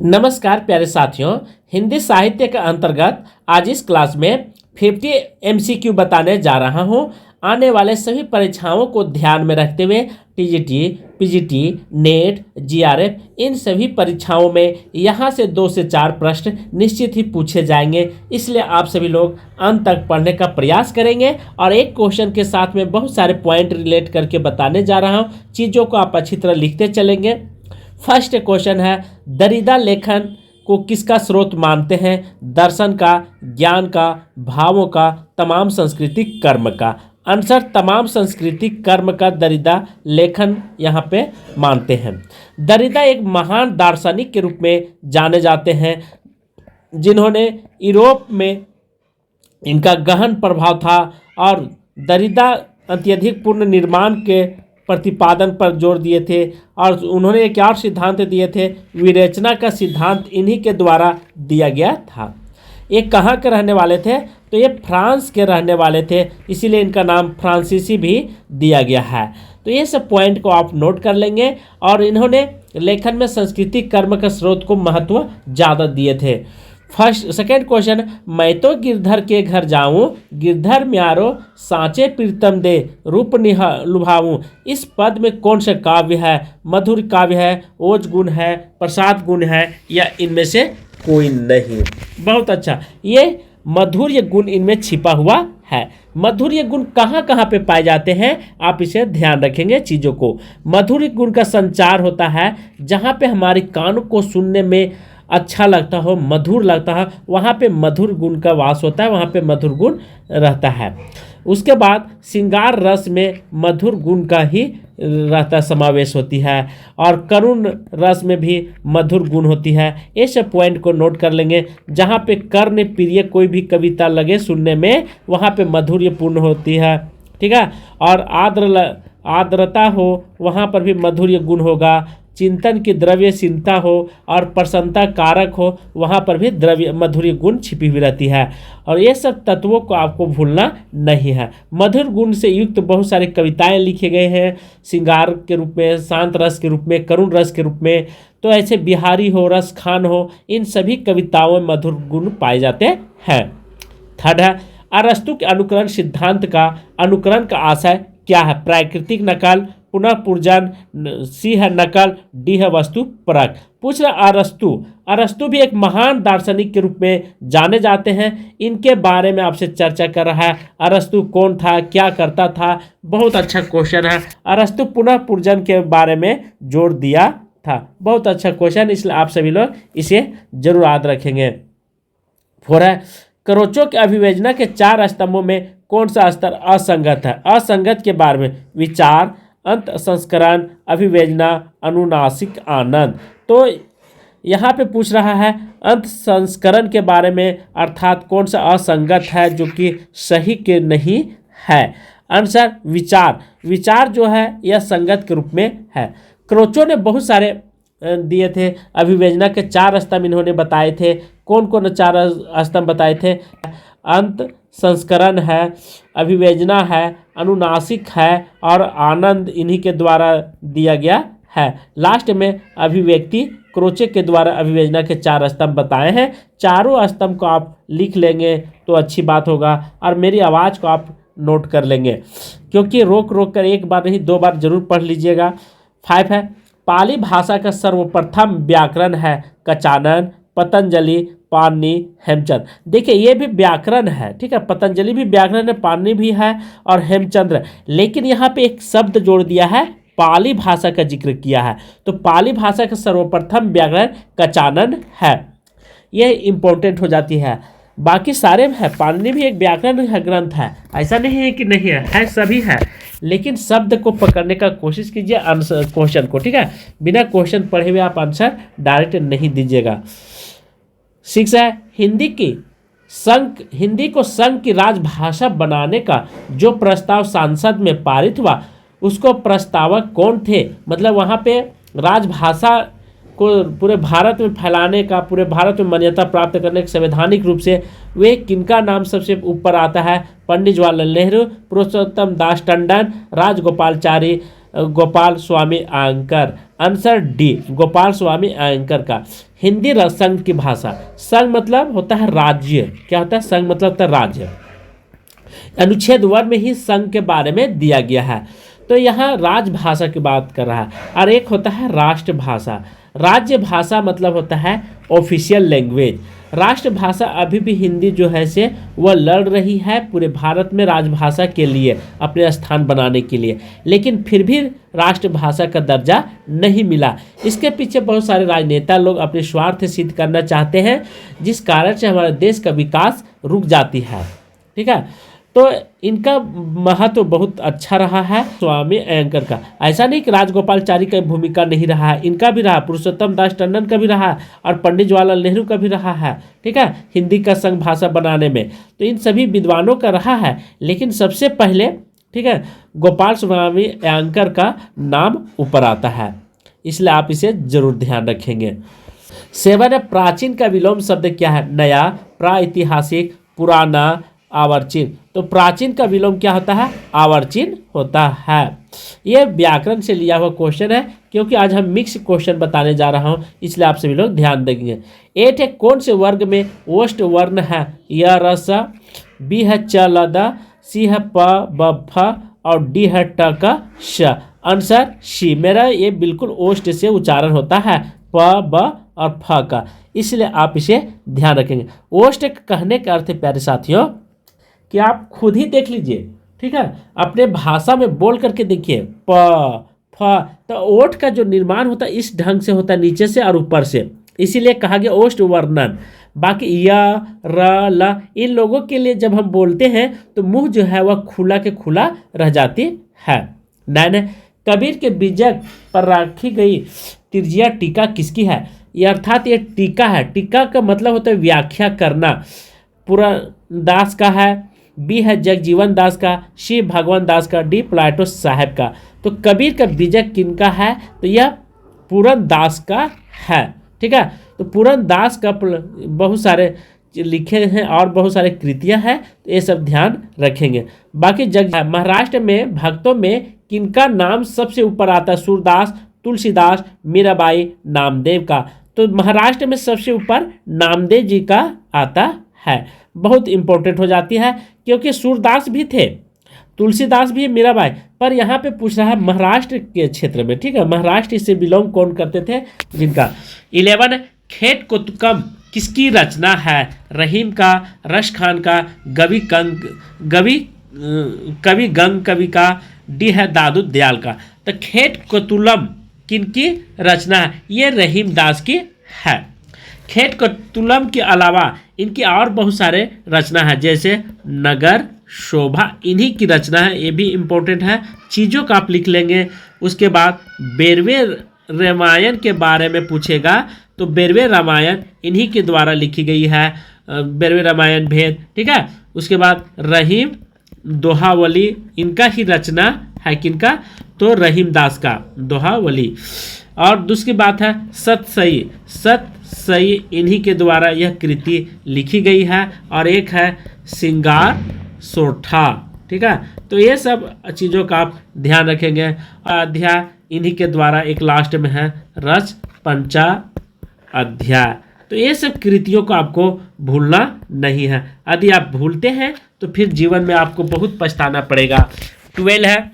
नमस्कार प्यारे साथियों, हिंदी साहित्य के अंतर्गत आज इस क्लास में 50 एमसीक्यू बताने जा रहा हूं। आने वाले सभी परीक्षाओं को ध्यान में रखते हुए टीजीटी, पीजीटी, नेट, जीआरएफ इन सभी परीक्षाओं में यहां से 2 से 4 प्रश्न निश्चित ही पूछे जाएंगे। इसलिए आप सभी लोग अंत तक पढ़ने का प्रयास करेंगे और एक क्वेश्चन के साथ में बहुत सारे पॉइंट रिलेट करके बताने जा रहा हूं। चीज़ों को आप अच्छी तरह लिखते चलेंगे। फर्स्ट क्वेश्चन है, दरिदा लेखन को किसका स्रोत मानते हैं? दर्शन का, ज्ञान का, भावों का, तमाम सांस्कृतिक कर्म का। आंसर तमाम सांस्कृतिक कर्म का दरिदा लेखन यहाँ पे मानते हैं। दरिदा एक महान दार्शनिक के रूप में जाने जाते हैं, जिन्होंने यूरोप में इनका गहन प्रभाव था और दरिदा अत्यधिक पूर्ण निर्माण के प्रतिपादन पर जोर दिए थे और उन्होंने एक और सिद्धांत दिए थे, विवेचना का सिद्धांत इन्हीं के द्वारा दिया गया था। ये कहाँ के रहने वाले थे? तो ये फ्रांस के रहने वाले थे, इसीलिए इनका नाम फ्रांसीसी भी दिया गया है। तो ये सब पॉइंट को आप नोट कर लेंगे। और इन्होंने लेखन में सांस्कृतिक कर्म का स्रोत को महत्व ज़्यादा दिए थे। सेकेंड क्वेश्चन, मैं तो गिरधर के घर जाऊं, गिरधर म्यारो सांचे प्रीतम दे, रूप निहा लुभाऊं। इस पद में कौन सा काव्य है? मधुर काव्य है, ओज गुण है, प्रसाद गुण है, या इनमें से कोई नहीं? बहुत अच्छा, ये मधुर्य गुण इनमें छिपा हुआ है। मधुर्य गुण कहाँ कहाँ पे पाए जाते हैं, आप इसे ध्यान रखेंगे चीज़ों को। मधुर्य गुण का संचार होता है जहाँ पे हमारे कानों को सुनने में अच्छा लगता हो, मधुर लगता है, वहाँ पे मधुर गुण का वास होता है, वहाँ पे मधुर गुण रहता है। उसके बाद श्रृंगार रस में मधुर गुण का ही रहता समावेश होती है और करुण रस में भी मधुर गुण होती है। ये सब पॉइंट को नोट कर लेंगे। जहाँ पे कर्ण प्रिय कोई भी कविता लगे सुनने में, वहाँ पे मधुर्यपूर्ण होती है, ठीक है। और आर्द्रता हो, वहाँ पर भी मधुर्य गुण होगा। चिंतन की द्रव्यशीलता हो और प्रसन्नता कारक हो, वहाँ पर भी द्रव्य मधुर्य गुण छिपी हुई रहती है। और ये सब तत्वों को आपको भूलना नहीं है। मधुर गुण से युक्त बहुत सारी कविताएं लिखे गए हैं, श्रृंगार के रूप में, शांत रस के रूप में, करुण रस के रूप में। तो ऐसे बिहारी हो, रस खान हो, इन सभी कविताओं में मधुर गुण पाए जाते हैं। थर्ड है, अरस्तु के अनुकरण सिद्धांत का अनुकरण का आशय क्या है? प्राकृतिक नकल, पुनः पूर्जन, सी है नकल, डी है वस्तु परक। पूछ रहा अरस्तु भी एक महान दार्शनिक के रूप में जाने जाते हैं। इनके बारे में आपसे चर्चा कर रहा है। अरस्तु कौन था, क्या करता था? बहुत अच्छा क्वेश्चन है। अरस्तु पुनः पूर्जन के बारे में जोर दिया था। बहुत अच्छा क्वेश्चन, इसलिए आप सभी लोग इसे जरूर याद रखेंगे। फोर है, क्रोचो के अभिव्यंजना के 4 स्तंभों में कौन सा स्तर असंगत है? असंगत के बारे में विचार, अंत संस्करण, अभिव्यंजना, अनुनासिक आनंद। तो यहाँ पे पूछ रहा है अंत संस्करण के बारे में, अर्थात कौन सा असंगत है जो कि सही के नहीं है। आंसर विचार जो है यह संगत के रूप में है। क्रोचो ने बहुत सारे दिए थे। अभिव्यंजना के 4 स्तंभ इन्होंने बताए थे। कौन कौन 4 स्तंभ बताए थे? अंत संस्करण है, अभिव्यंजना है, अनुनासिक है और आनंद इन्हीं के द्वारा दिया गया है। लास्ट में अभिव्यक्ति क्रोचे के द्वारा अभिव्यंजना के 4 स्तंभ बताए हैं। चारों स्तंभ को आप लिख लेंगे तो अच्छी बात होगा और मेरी आवाज़ को आप नोट कर लेंगे, क्योंकि रोक कर एक बार नहीं 2 बार जरूर पढ़ लीजिएगा। 5 है, पाली भाषा का सर्वप्रथम व्याकरण है कचानन, पतंजलि, पाणिनि, हेमचंद्र। देखिए ये भी व्याकरण है, ठीक है। पतंजलि भी व्याकरण है, पाणिनि भी है और हेमचंद्र। लेकिन यहाँ पे एक शब्द जोड़ दिया है, पाली भाषा का जिक्र किया है। तो पाली भाषा का सर्वप्रथम व्याकरण कचानन है। यह इंपॉर्टेंट हो जाती है। बाकी सारे है, पाणिनि भी एक व्याकरण ग्रंथ है, ऐसा नहीं है कि नहीं है, सभी है। लेकिन शब्द को पकड़ने का कोशिश कीजिए आंसर क्वेश्चन को, ठीक है। बिना क्वेश्चन पढ़े हुए आप आंसर डायरेक्ट नहीं दीजिएगा। 6 है, हिंदी को संघ की राजभाषा बनाने का जो प्रस्ताव संसद में पारित हुआ, उसको प्रस्तावक कौन थे? मतलब वहाँ पे राजभाषा को पूरे भारत में फैलाने का, पूरे भारत में मान्यता प्राप्त करने के संवैधानिक रूप से वे किनका नाम सबसे ऊपर आता है? पंडित जवाहरलाल नेहरू, पुरुषोत्तम दास टंडन, राजगोपालाचारी, गोपाल स्वामी अयंकर। आंसर डी, गोपाल स्वामी अयंकर का। हिंदी संघ की भाषा। संघ मतलब होता है राज्य। क्या होता है? संघ मतलब होता है राज्य। अनुच्छेद 1 में ही संघ के बारे में दिया गया है। तो यहाँ राजभाषा की बात कर रहा है। और एक होता है राष्ट्रभाषा। राज्य भाषा मतलब होता है ऑफिशियल लैंग्वेज। राष्ट्रभाषा अभी भी हिंदी जो है से वह लड़ रही है पूरे भारत में राजभाषा के लिए, अपने स्थान बनाने के लिए, लेकिन फिर भी राष्ट्रभाषा का दर्जा नहीं मिला। इसके पीछे बहुत सारे राजनेता लोग अपने स्वार्थ सिद्ध करना चाहते हैं, जिस कारण से हमारे देश का विकास रुक जाती है। ठीक है, तो इनका महत्व बहुत अच्छा रहा है स्वामी अयंकर का। ऐसा नहीं कि राजगोपालचारी का भूमिका नहीं रहा है, इनका भी रहा, पुरुषोत्तम दास टंडन का भी रहा है, और पंडित जवाहरलाल नेहरू का भी रहा है। ठीक है, हिंदी का संघ भाषा बनाने में तो इन सभी विद्वानों का रहा है, लेकिन सबसे पहले ठीक है गोपाल स्वामी अयंकर का नाम ऊपर आता है, इसलिए आप इसे जरूर ध्यान रखेंगे। 7 प्राचीन का विलोम शब्द क्या है? नया, प्राइतिहासिक, पुराना, आवर्चीन। तो प्राचीन का विलोम क्या होता है? आवर्चीन होता है। यह व्याकरण से लिया हुआ क्वेश्चन है, क्योंकि आज हम मिक्स क्वेश्चन बताने जा रहा हूं, इसलिए आप सभी लोग ध्यान देंगे। 8 है कौन से वर्ग में ओष्ठ वर्ण है? य र स, बी है च ल द, सी है प ब फ, और डी है ट क श। Answer C. मेरा ये बिल्कुल ओष्ठ से उच्चारण होता है, प ब और फ का, इसलिए आप इसे ध्यान रखेंगे। ओष्ठ कहने का अर्थ है प्यारे साथियों कि आप खुद ही देख लीजिए। ठीक है, अपने भाषा में बोल करके देखिए, प फ। तो ओठ का जो निर्माण होता है इस ढंग से होता है, नीचे से और ऊपर से, इसीलिए कहा गया ओष्ठ वर्णन। बाकी य र ल इन लोगों के लिए जब हम बोलते हैं तो मुंह जो है वह खुला के खुला रह जाती है। 9 कबीर के बीजक पर रखी गई तिरजिया टीका किसकी है? ये अर्थात ये टीका है। टीका का मतलब होता है व्याख्या करना। पुरनदास का है, बी है जगजीवन दास का, सी भगवान दास का, डी प्लाटो साहब का। तो कबीर का बीजक किनका है? तो यह पुरनदास का है। ठीक है, तो पुरनदास का बहुत सारे लिखे हैं और बहुत सारे कृतियां हैं, तो ये सब ध्यान रखेंगे। बाकी महाराष्ट्र में भक्तों में किनका नाम सबसे ऊपर आता है? सूरदास, तुलसीदास, मीराबाई, नामदेव का। तो महाराष्ट्र में सबसे ऊपर नामदेव जी का आता है। बहुत इंपॉर्टेंट हो जाती है, क्योंकि सूरदास भी थे, तुलसीदास भी, मीराबाई, पर यहाँ पे पूछ रहा है महाराष्ट्र के क्षेत्र में। ठीक है, महाराष्ट्र से बिलोंग कौन करते थे जिनका। 11 खेत कुतुकम किसकी रचना है? रहीम का, रश खान का, कवि गंग कवि का, डी है दादू दयाल का। तो खेत कुतुलम किनकी रचना है? ये रहीम दास की है। खेत कुतुलम के अलावा इनकी और बहुत सारे रचना है, जैसे नगर शोभा इन्हीं की रचना है, ये भी इम्पोर्टेंट है। चीज़ों का आप लिख लेंगे। उसके बाद बेरवे रामायण के बारे में पूछेगा, तो बेरवे रामायण इन्हीं के द्वारा लिखी गई है, बेरवे रामायण भेद। ठीक है, उसके बाद रहीम दोहावली इनका ही रचना है, किनका? तो रहीम दास का दोहावली। और दूसरी बात है सतसई इन्हीं के द्वारा यह कृति लिखी गई है। और एक है सिंगार सोठा। ठीक है, तो ये सब चीज़ों का आप ध्यान रखेंगे। अध्याय इन्हीं के द्वारा एक लास्ट में है रच पंचा अध्याय। तो ये सब कृतियों को आपको भूलना नहीं है, यदि आप भूलते हैं तो फिर जीवन में आपको बहुत पछताना पड़ेगा। 12 है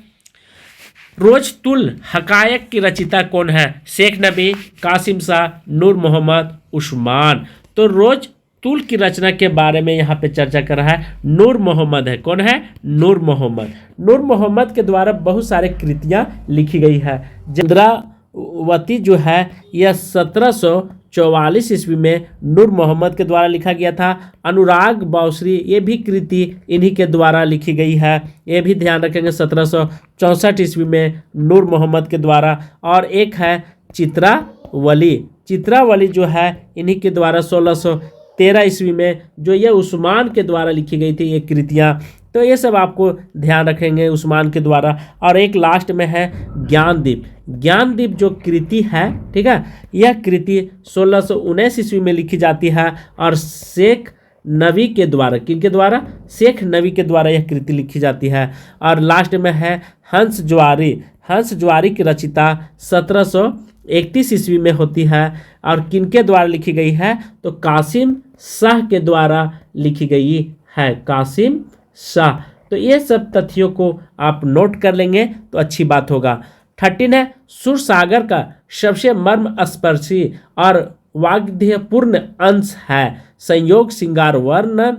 रोजतुल हकायक की रचिता कौन है? शेख नबी, कासिम शाह, नूर मोहम्मद, उस्मान। तो रोजतुल की रचना के बारे में यहाँ पे चर्चा कर रहा है, नूर मोहम्मद है। कौन है? नूर मोहम्मद। नूर मोहम्मद के द्वारा बहुत सारे कृतियाँ लिखी गई है। चंद्रावती जो है यह 1744 ईस्वी में नूर मोहम्मद के द्वारा लिखा गया था। अनुराग बावसरी ये भी कृति इन्हीं के द्वारा लिखी गई है, ये भी ध्यान रखेंगे, 1764 ईस्वी में नूर मोहम्मद के द्वारा। और एक है चित्रावली। चित्रावली जो है इन्हीं के द्वारा 1613 ईस्वी में, जो ये उस्मान के द्वारा लिखी गई थी ये कृतियाँ। तो ये सब आपको ध्यान रखेंगे उस्मान के द्वारा। और एक लास्ट में है ज्ञानदीप। ज्ञानदीप जो कृति है, ठीक है, यह कृति 1619 ईस्वी में लिखी जाती है और शेख नबी के द्वारा, किनके द्वारा? शेख नबी के द्वारा यह कृति लिखी जाती है। और लास्ट में है हंस ज्वारी। हंस ज्वारी की रचिता 1731 ईस्वी में होती है और किनके द्वारा लिखी गई है, तो कासिम शाह के द्वारा लिखी गई है, कासिम शाह। तो ये सब तथ्यों को आप नोट कर लेंगे तो अच्छी बात होगा। 13 है, सुरसागर का सबसे मर्मस्पर्शी और वाग्देयपूर्ण अंश है संयोग श्रृंगार वर्णन,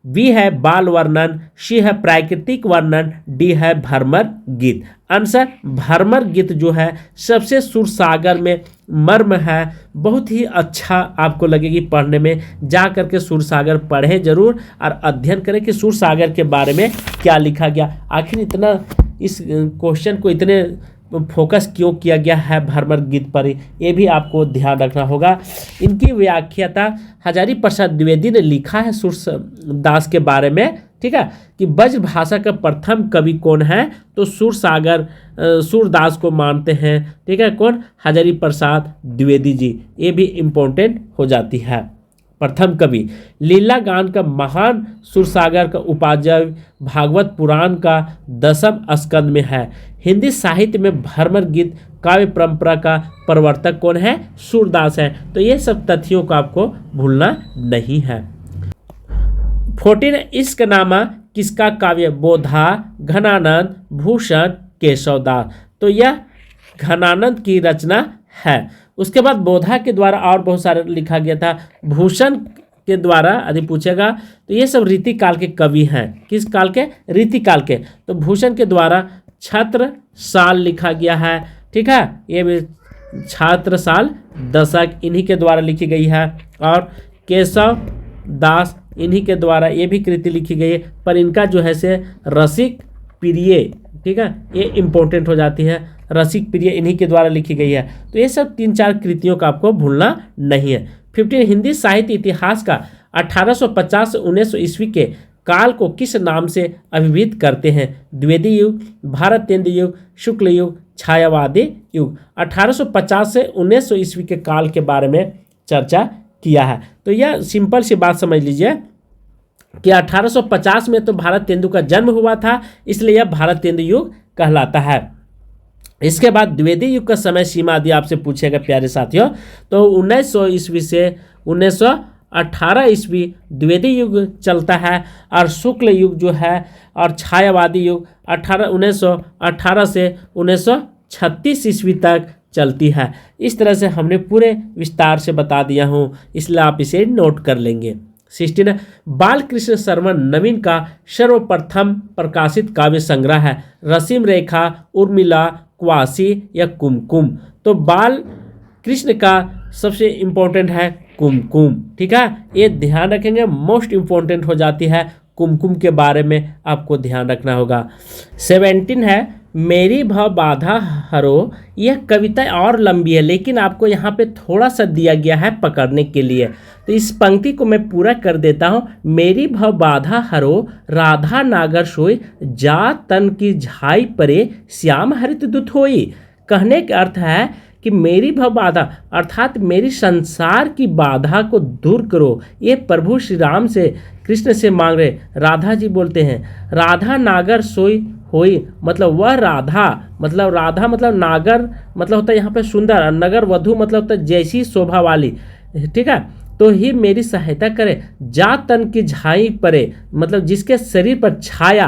बी है बाल वर्णन, सी है प्राकृतिक वर्णन, डी है भ्रमर गीत। आंसर भ्रमर गीत जो है सबसे सुरसागर में मर्म है, बहुत ही अच्छा आपको लगेगी पढ़ने में। जा करके सुरसागर पढ़े जरूर और अध्ययन करें कि सुरसागर के बारे में क्या लिखा गया, आखिर इतना इस क्वेश्चन को इतने फोकस क्यों किया गया है भ्रमर गीत पर, ये भी आपको ध्यान रखना होगा। इनकी व्याख्याता हजारी प्रसाद द्विवेदी ने लिखा है सूरदास के बारे में, ठीक है, कि ब्रज भाषा का प्रथम कवि कौन है, तो सूरदास को मानते हैं, ठीक है, कौन, हजारी प्रसाद द्विवेदी जी। ये भी इम्पोर्टेंट हो जाती है। प्रथम कवि लीला गान का महान सुरसागर का उपाध्याय भागवत पुराण का 10वें स्कंद में है। हिंदी साहित्य में भ्रमर गीत काव्य परंपरा का प्रवर्तक कौन है, सूरदास है। तो ये सब तथ्यों को आपको भूलना नहीं है। 14 इश्कनामा किसका काव्य, बोधा, घनानंद, भूषण, केशवदास। तो यह घनानंद की रचना है। उसके बाद बोधा के द्वारा और बहुत सारे लिखा गया था, भूषण के द्वारा यदि पूछेगा तो ये सब रीतिकाल के कवि हैं। किस काल के, रीतिकाल के। तो भूषण के द्वारा छत्रसाल लिखा गया है, ठीक है, ये भी छत्रसाल दशक इन्हीं के द्वारा लिखी गई है। और केशव दास इन्हीं के द्वारा ये भी कृति लिखी गई है, पर इनका जो है से रसिक प्रिय, ठीक है, ये इम्पोर्टेंट हो जाती है, रसिक प्रिय इन्हीं के द्वारा लिखी गई है। तो ये सब 3-4 कृतियों का आपको भूलना नहीं है। 15 हिंदी साहित्य इतिहास का 1850 से 1900 ईस्वी के काल को किस नाम से अभिहित करते हैं, द्विवेदी युग, भारतेंद्र युग, शुक्ल युग, छायावादी युग। 1850 से 1900 ईस्वी के काल के बारे में चर्चा किया है। तो यह सिंपल सी बात समझ लीजिए कि 1850 में तो भारतेंदु का जन्म हुआ था, इसलिए यह भारतेंदु युग कहलाता है। इसके बाद द्विवेदी युग का समय सीमा यदि आपसे पूछेगा प्यारे साथियों, तो 1900 ईस्वी से 1918 ईस्वी द्विवेदी युग चलता है, और शुक्ल युग जो है और छायावादी युग 1918 से 1936 ईस्वी तक चलती है। इस तरह से हमने पूरे विस्तार से बता दिया हूँ, इसलिए आप इसे नोट कर लेंगे। 16 बालकृष्ण शर्मा नवीन का सर्वप्रथम प्रकाशित काव्य संग्रह है, रसीम रेखा, उर्मिला, क्वासी या कुमकुम। तो बाल कृष्ण का सबसे इम्पोर्टेंट है कुमकुम, ठीक है, ये ध्यान रखेंगे, मोस्ट इम्पोर्टेंट हो जाती है कुमकुम के बारे में आपको ध्यान रखना होगा। 17 है मेरी भव बाधा हरो। यह कविता और लंबी है, लेकिन आपको यहाँ पे थोड़ा सा दिया गया है पकड़ने के लिए, तो इस पंक्ति को मैं पूरा कर देता हूँ। मेरी भव बाधा हरो, राधा नागर सोई, जा तन की झाई परे, श्याम हरित दुत होई। कहने का अर्थ है कि मेरी भव बाधा अर्थात मेरी संसार की बाधा को दूर करो। ये प्रभु श्री राम से, कृष्ण से मांग रहे। राधा जी बोलते हैं राधा नागर सोई होई, मतलब वह राधा, मतलब राधा मतलब नागर मतलब होता है यहाँ पे सुंदर, और नगर वधु मतलब होता है जैसी शोभा वाली, ठीक है, तो ही मेरी सहायता करे। जा तन की झाई पड़े, मतलब जिसके शरीर पर छाया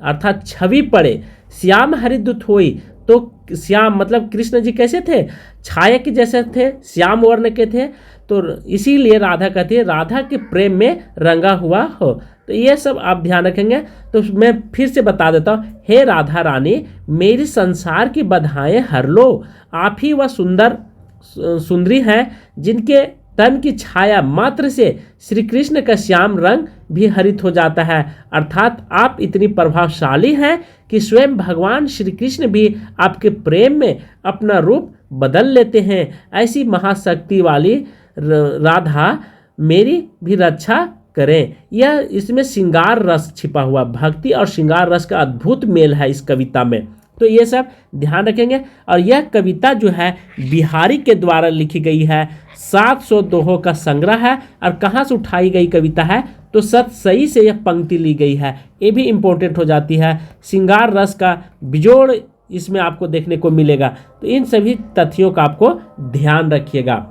अर्थात छवि पड़े। श्याम हरिदूत होई, तो श्याम मतलब कृष्ण जी कैसे थे, छाया के जैसे थे, श्याम वर्ण के थे, तो इसीलिए राधा कहती है राधा के प्रेम में रंगा हुआ हो। तो ये सब आप ध्यान रखेंगे। तो मैं फिर से बता देता हूँ, हे राधा रानी मेरी संसार की बधाएं हर लो, आप ही वह सुंदरी हैं जिनके तन की छाया मात्र से श्री कृष्ण का श्याम रंग भी हरित हो जाता है। अर्थात आप इतनी प्रभावशाली हैं कि स्वयं भगवान श्री कृष्ण भी आपके प्रेम में अपना रूप बदल लेते हैं। ऐसी महाशक्ति वाली राधा मेरी भी रक्षा करें। यह इसमें श्रृंगार रस छिपा हुआ, भक्ति और श्रृंगार रस का अद्भुत मेल है इस कविता में, तो ये सब ध्यान रखेंगे। और यह कविता जो है बिहारी के द्वारा लिखी गई है, 700 दोहों का संग्रह है। और कहाँ से उठाई गई कविता है, तो सतसई से यह पंक्ति ली गई है, ये भी इम्पोर्टेंट हो जाती है। श्रृंगार रस का बिजोड़ इसमें आपको देखने को मिलेगा। तो इन सभी तथ्यों का आपको ध्यान रखिएगा।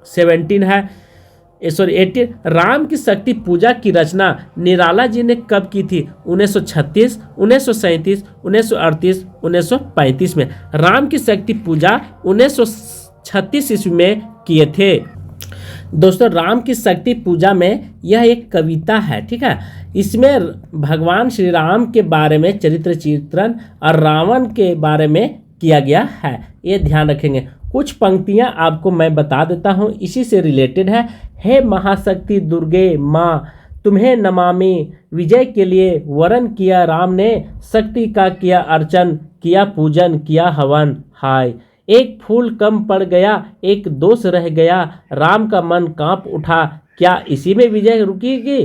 17 है 18, राम की शक्ति पूजा की रचना निराला जी ने कब की थी? 1936, 1937, 1938, 1935 में। राम की शक्ति पूजा 1936 ईस्वी में किए थे। दोस्तों, राम की शक्ति पूजा में यह एक कविता है, ठीक है। इसमें भगवान श्री राम के बारे में चरित्र चित्रण और रावण के बारे में किया गया है, ये ध्यान रखेंगे। कुछ पंक्तियां आपको मैं बता देता हूं, इसी से रिलेटेड है। हे महाशक्ति दुर्गे माँ, तुम्हें नमामि, विजय के लिए वरण किया राम ने, शक्ति का किया अर्चन, किया पूजन, किया हवन। हाय, एक फूल कम पड़ गया, एक दोष रह गया, राम का मन कांप उठा, क्या इसी में विजय रुकेगी?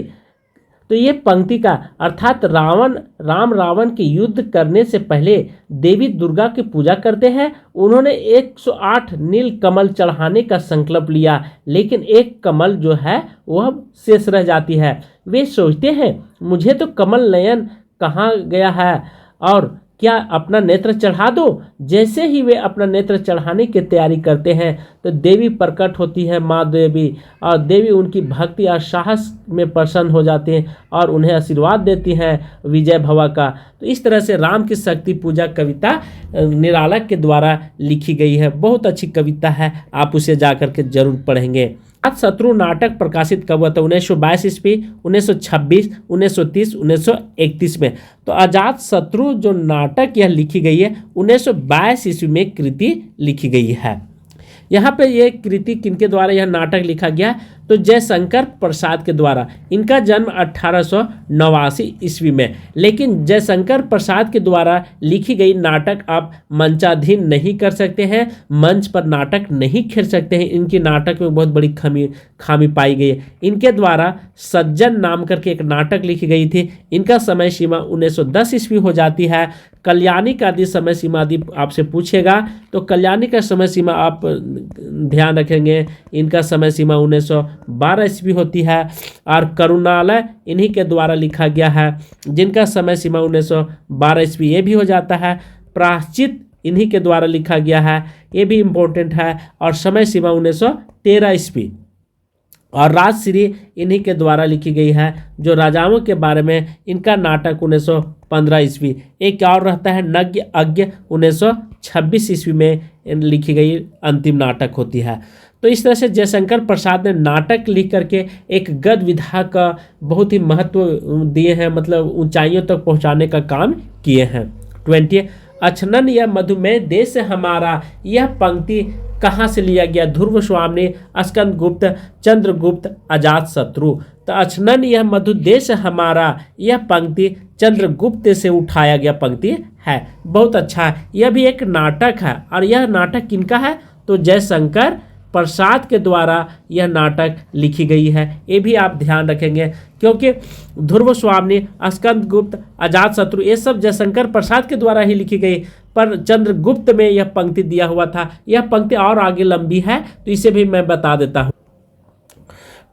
तो ये पंक्ति का अर्थात राम रावण के युद्ध करने से पहले देवी दुर्गा की पूजा करते हैं। उन्होंने 108 नील कमल चढ़ाने का संकल्प लिया, लेकिन एक कमल जो है वह शेष रह जाती है। वे सोचते हैं मुझे तो कमल नयन कहाँ गया है, और क्या अपना नेत्र चढ़ा दो? जैसे ही वे अपना नेत्र चढ़ाने की तैयारी करते हैं तो देवी प्रकट होती है, माँ देवी, और देवी उनकी भक्ति और साहस में प्रसन्न हो जाते हैं और उन्हें आशीर्वाद देती हैं विजय भवा का। तो इस तरह से राम की शक्ति पूजा कविता निराला के द्वारा लिखी गई है। बहुत अच्छी कविता है, आप उसे जाकर के जरूर पढ़ेंगे। अजातशत्रु नाटक प्रकाशित कब हुआ था? 1922 ईस्वी, 1926, 1930, 1931 में। तो अजातशत्रु जो नाटक यह लिखी गई है 1922 ईस्वी में कृति लिखी गई है। यहाँ पे ये कृति किनके द्वारा यह नाटक लिखा गया? तो जयशंकर प्रसाद के द्वारा। इनका जन्म 1889 ईस्वी में। लेकिन जयशंकर प्रसाद के द्वारा लिखी गई नाटक आप मंचाधीन नहीं कर सकते हैं, मंच पर नाटक नहीं खेल सकते हैं। इनकी नाटक में बहुत बड़ी खामी पाई गई है। इनके द्वारा सज्जन नाम करके एक नाटक लिखी गई थी। इनका समय सीमा 1910 ईस्वी हो जाती है। कल्याणी का यदि समय सीमा यदि आपसे पूछेगा तो कल्याणी का समय सीमा आप ध्यान रखेंगे, इनका समय सीमा 1912 ईस्वी होती है। और करुणालय इन्हीं के द्वारा लिखा गया है, जिनका समय सीमा 1912 ईस्वी ये भी हो जाता है। प्रायश्चित इन्हीं के द्वारा लिखा गया है, ये भी इम्पोर्टेंट है, और समय सीमा 1913 ईस्वी। और राजश्री इन्हीं के द्वारा लिखी गई है, जो राजाओं के बारे में। इनका नाटक 1915 ईस्वी। एक और रहता है नज्ञ अज्ञ, 1926 ईस्वी में लिखी गई अंतिम नाटक होती है। तो इस तरह से जयशंकर प्रसाद ने नाटक लिख करके एक गद्य विधा का बहुत ही महत्व दिए हैं, मतलब ऊंचाइयों तक पहुंचाने का काम किए हैं। 20 अछनन या मधुमेह देश हमारा, यह पंक्ति कहाँ से लिया गया? ध्रुव स्वामी, स्कंदगुप्त, चंद्रगुप्त, अजातशत्रु। तो अछनन यह मधु देश हमारा, यह पंक्ति चंद्रगुप्त से उठाया गया पंक्ति है। बहुत अच्छा है। यह भी एक नाटक है, और यह नाटक किनका है? तो जयशंकर प्रसाद के द्वारा यह नाटक लिखी गई है। ये भी आप ध्यान रखेंगे, क्योंकि ध्रुव स्वामी, स्कंदगुप्त, अजातशत्रु ये सब जयशंकर प्रसाद के द्वारा ही लिखी गई, पर चंद्रगुप्त में यह पंक्ति दिया हुआ था। यह पंक्ति और आगे लंबी है, तो इसे भी मैं बता देता हूँ।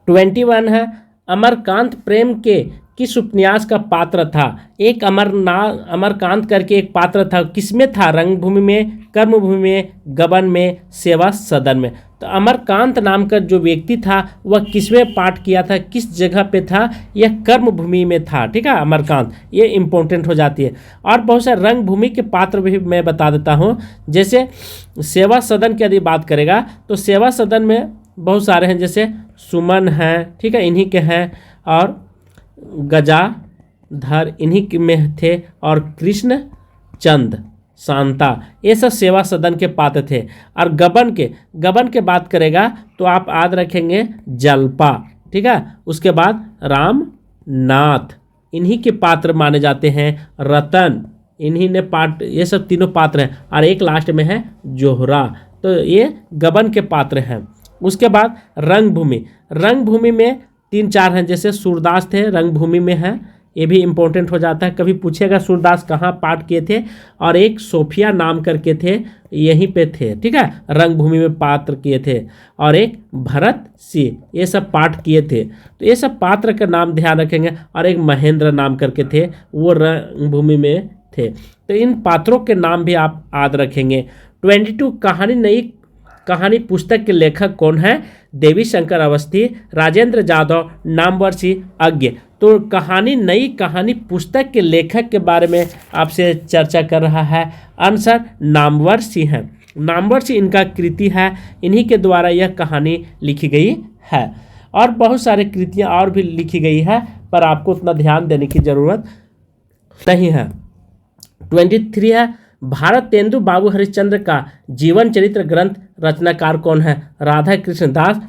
21 है अमरकांत प्रेम के किस उपन्यास का पात्र था? एक अमरकांत करके एक पात्र था, किसमें था? रंगभूमि में, कर्मभूमि में, गबन में, सेवा सदन में। तो अमरकांत नाम का जो व्यक्ति था वह किसमें पाठ किया था, किस जगह पे था? यह कर्मभूमि में था, ठीक है। अमरकांत ये इंपॉर्टेंट हो जाती है। और बहुत सारे रंगभूमि के पात्र भी मैं बता देता हूँ। जैसे सेवा सदन की यदि बात करेगा तो सेवा सदन में बहुत सारे हैं, जैसे सुमन हैं, ठीक है, इन्हीं के हैं, और गजाधर इन्हीं में थे, और कृष्ण चंद, शांता, ये सब सेवा सदन के पात्र थे। और गबन के बात करेगा तो आप याद रखेंगे जलपा, ठीक है। उसके बाद रामनाथ इन्हीं के पात्र माने जाते हैं। रतन इन्हीं ने पाठ, ये सब तीनों पात्र हैं। और एक लास्ट में है जोहरा, तो ये गबन के पात्र हैं। उसके बाद रंगभूमि में 3-4 हैं, जैसे सूरदास थे, रंगभूमि में है, ये भी इम्पोर्टेंट हो जाता है। कभी पूछेगा सूरदास कहाँ पाठ किए थे, और एक सोफिया नाम करके थे, यहीं पे थे, ठीक है, रंगभूमि में पात्र किए थे। और एक भरत सिंह, ये सब पाठ किए थे। तो ये सब पात्र का नाम ध्यान रखेंगे। और एक महेंद्र नाम करके थे, वो रंगभूमि में थे। तो इन पात्रों के नाम भी आप याद रखेंगे। 22 कहानी नई कहानी पुस्तक के लेखक कौन है? देवी शंकर अवस्थी, राजेंद्र जाधव, नामवर अज्ञ। तो कहानी नई कहानी पुस्तक के लेखक के बारे में आपसे चर्चा कर रहा है। आंसर नामवर है। नामवर इनका कृति है, इन्हीं के द्वारा यह कहानी लिखी गई है। और बहुत सारी कृतियाँ और भी लिखी गई है, पर आपको उतना ध्यान देने की जरूरत नहीं है। 23 है भारत तेंदु बाबू हरिश्चंद्र का जीवन चरित्र ग्रंथ रचनाकार कौन है? राधा कृष्ण दास,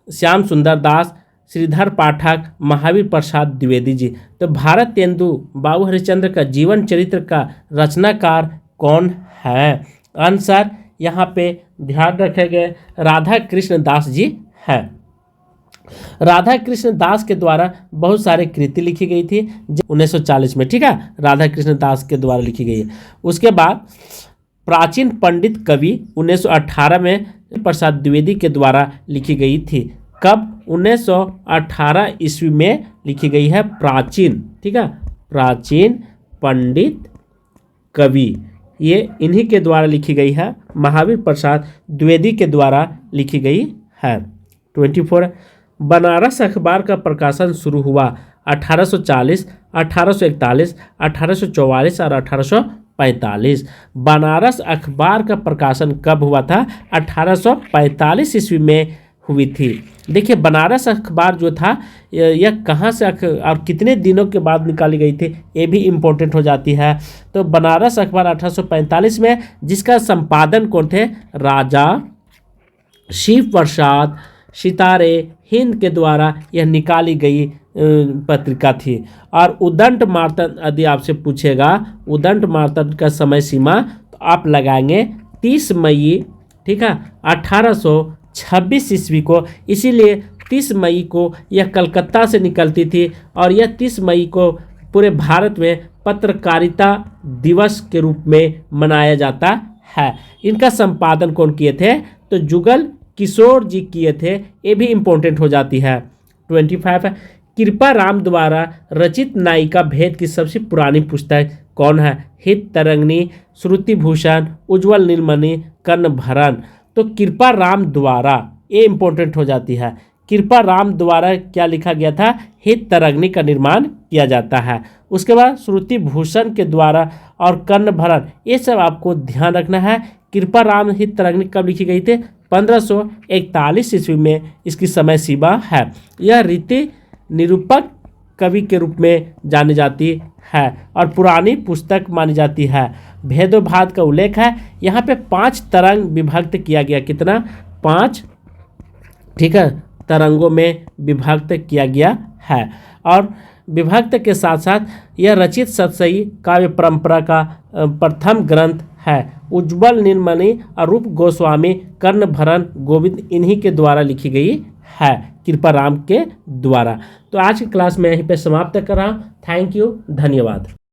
श्याम सुंदर दास, श्रीधर पाठक, महावीर प्रसाद द्विवेदी जी। तो भारत तेंदु बाबू हरिश्चंद्र का जीवन चरित्र का रचनाकार कौन है? आंसर यहाँ पे ध्यान रखेंगे राधा कृष्ण दास जी है। राधा कृष्ण दास के द्वारा बहुत सारे कृति लिखी गई थी 1940 में, ठीक है, राधा कृष्ण दास के द्वारा लिखी गई है। उसके बाद प्राचीन पंडित कवि 1918 में प्रसाद द्विवेदी के द्वारा लिखी गई थी। कब? 1918 ईस्वी में लिखी गई है प्राचीन, ठीक है, प्राचीन पंडित कवि, ये इन्हीं के द्वारा लिखी गई है, महावीर प्रसाद द्विवेदी के द्वारा लिखी गई है। 24 बनारस अखबार का प्रकाशन शुरू हुआ 1840, 1841, 1844 और 1845। बनारस अखबार का प्रकाशन कब हुआ था? 1845 ईस्वी में हुई थी। देखिए बनारस अखबार जो था यह कहाँ से और कितने दिनों के बाद निकाली गई थी, ये भी इम्पोर्टेंट हो जाती है। तो बनारस अखबार 1845 में, जिसका संपादन कौन थे? राजा शिव प्रसाद सितारे हिंद के द्वारा यह निकाली गई पत्रिका थी। और उदंड मार्तंड यदि आपसे पूछेगा उदंड मार्तंड का समय सीमा, तो आप लगाएंगे 30 मई, ठीक है, 1826 ईस्वी को। इसीलिए 30 मई को यह कलकत्ता से निकलती थी और यह 30 मई को पूरे भारत में पत्रकारिता दिवस के रूप में मनाया जाता है। इनका संपादन कौन किए थे? तो जुगल किशोर जी किए थे, ये भी इम्पोर्टेंट हो जाती है। 25 है कृपा राम द्वारा रचित नायिका भेद की सबसे पुरानी पुस्तक कौन है? हित तरंगिणी, श्रुति भूषण, उज्ज्वल नीलमणि, कर्णभरण। तो कृपा राम द्वारा ये इम्पोर्टेंट हो जाती है। कृपा राम द्वारा क्या लिखा गया था? हित तरंगिणी का निर्माण किया जाता है। उसके बाद श्रुति भूषण के द्वारा और कर्णभरण, ये सब आपको ध्यान रखना है। कृपा राम हित तरंगिणी कब लिखी गई थी? 1541 ईस्वी में इसकी समय सीमा है। यह रीति निरूपक कवि के रूप में जानी जाती है और पुरानी पुस्तक मानी जाती है। भेदोभाद का उल्लेख है। यहाँ पे 5 तरंग विभक्त किया गया। कितना? 5, ठीक है, तरंगों में विभक्त किया गया है। और विभक्त के साथ साथ यह रचित सतसई काव्य परंपरा का प्रथम ग्रंथ है। उज्ज्वल नीलमणि और रूप गोस्वामी, कर्णभरण, गोविंद इन्हीं के द्वारा लिखी गई है, कृपा राम के द्वारा। तो आज की क्लास में यहीं पे समाप्त कर रहा हूँ। थैंक यू, धन्यवाद।